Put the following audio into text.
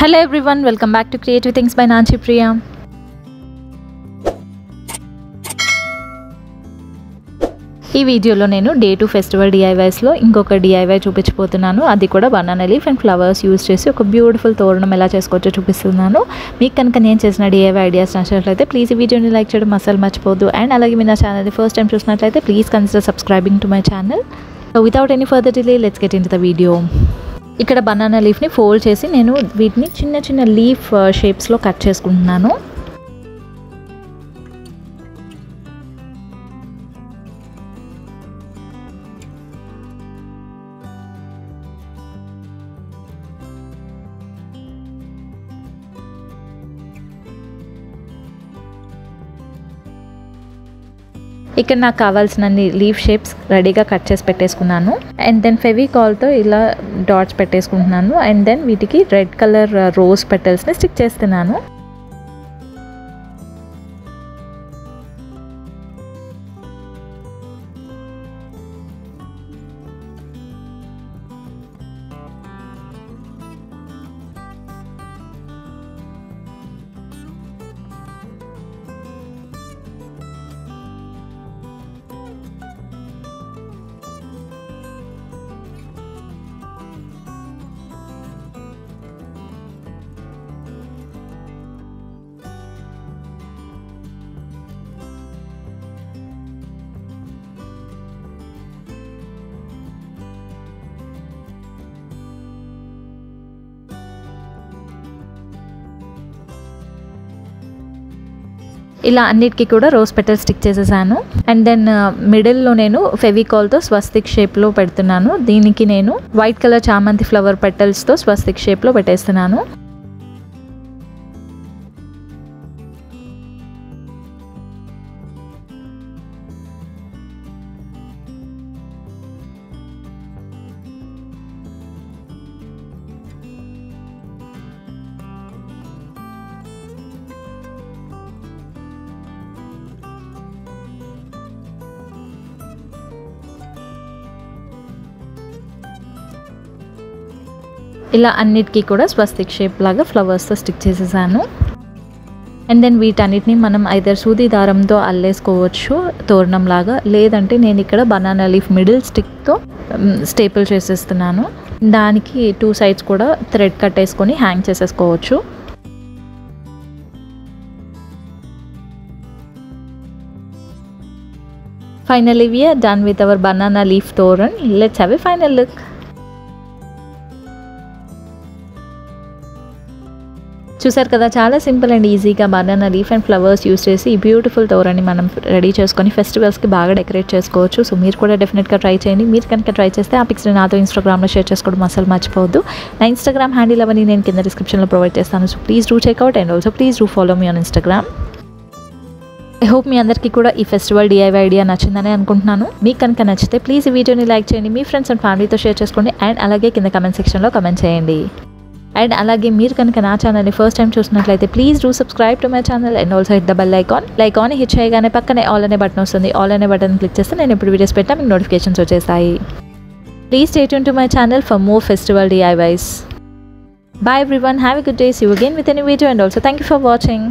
Hello everyone, welcome back to Creative Things by Nanchi Priya. ఈ వీడియోలో నేను day 2 festival DIYs లో ఇంకొక DIY చూపించబోతున్నాను. అది కూడా banana leaf and flowers use చేసి ఒక బ్యూటిఫుల్ తోరణం ఎలా చేసుకోవచ్చో చూపిస్తున్నాను. మీకు కనుక నేను చేసిన DIY ఐడియాస్ నచ్చినట్లయితే ప్లీజ్ ఈ వీడియోని లైక్ చేయడం అస్సలు మర్చిపోవద్దు. అండ్ అలాగే మీ నా ఛానల్ని ఫస్ట్ టైం చూసినట్లయితే please consider subscribing to my channel. So without any further delay let's get in to the video. ఇక్కడ బనానా లీఫ్ని ఫోల్డ్ చేసి నేను వీటిని చిన్న చిన్న లీఫ్ షేప్స్లో కట్ చేసుకుంటున్నాను. ఇక్కడ నాకు కావాల్సిన లీఫ్ షేప్స్ రెడీగా కట్ చేసి పెట్టేసుకున్నాను. అండ్ దెన్ ఫెవికాల్తో ఇలా డాట్స్ పెట్టేసుకుంటున్నాను. అండ్ దెన్ వీటికి రెడ్ కలర్ రోజ్ పెటల్స్ని స్టిక్ చేస్తున్నాను. ఇలా అన్నిటికీ కూడా రోజ్ పెటల్స్ స్టిక్ చేసేసాను. అండ్ దెన్ మిడిల్లో నేను ఫెవికాల్తో స్వస్తిక్ షేప్లో పెడుతున్నాను. దీనికి నేను వైట్ కలర్ చామంతి ఫ్లవర్ పెటల్స్తో స్వస్తిక్ షేప్లో పెట్టేస్తున్నాను. ఇలా అన్నిటికీ కూడా స్వస్తిక్ షేప్ లాగా ఫ్లవర్స్తో స్టిక్ చేసేసాను. అండ్ దెన్ వీటన్నిటిని మనం ఐదర్ సూది దారంతో అల్లేసుకోవచ్చు తోరణం లాగా, లేదంటే నేను ఇక్కడ బనానా లీఫ్ మిడిల్ స్టిక్తో స్టేపుల్ చేసేస్తున్నాను. దానికి 2 సైడ్స్ కూడా థ్రెడ్ కట్టేసుకొని హ్యాంగ్ చేసేసుకోవచ్చు. Finally we are done with our banana leaf toran. Let's have a final look. చూసారు కదా, చాలా సింపుల్ అండ్ ఈజీగా banana leaf and flowers use చేసి ఈ బ్యూటిఫుల్ తోరణి మనం రెడీ చేసుకొని ఫెస్టివల్స్కి బాగా డెకరేట్ చేసుకోవచ్చు. సో మీరు కూడా డెఫినెట్గా ట్రై చేయండి. మీరు కనుక ట్రై చేస్తే ఆ పిక్స్ని నాతో ఇన్స్టాగ్రామ్లో షేర్ చేసుకోవడం అసలు మర్చిపోవద్దు. నా ఇన్స్టాగ్రామ్ హ్యాండిల్ అవన్నీ నేను కింద డిస్క్రిప్షన్లో ప్రొవైడ్ చేస్తాను. So please do check out and also please do follow me on Instagram. I hope మీ అందరికీ కూడా ఈ ఫెస్టివల్ DIY ఐడియా నచ్చిందని అనుకుంటున్నాను. మీకు కనుక నచ్చితే ప్లీజ్ ఈ వీడియోని లైక్ చేయండి, మీ ఫ్రెండ్స్ అండ్ ఫ్యామిలీతో షేర్ చేసుకోండి. అండ్ అలాగే కింద కమెంట్ సెక్షన్లో కమెంట్ చేయండి. అండ్ అలాగే మీరు కనుక నా ఛానల్ని ఫస్ట్ టైం చూసినట్లయితే please do subscribe to my channel and also hit the bell icon. Like on hit చేయగానే పక్కనే ఆల్ అనే బటన్ వస్తుంది. ఆల్ అనే బటన్ క్లిక్ చేస్తే నేను ఎప్పుడు వీడియోస్ పెట్టినా మీకు నోటిఫికేషన్స్ వచ్చేస్తాయి. Please stay tune to my channel for more festival DIYs. Bye everyone, have a good day. See you again with a new video and also thank you for watching.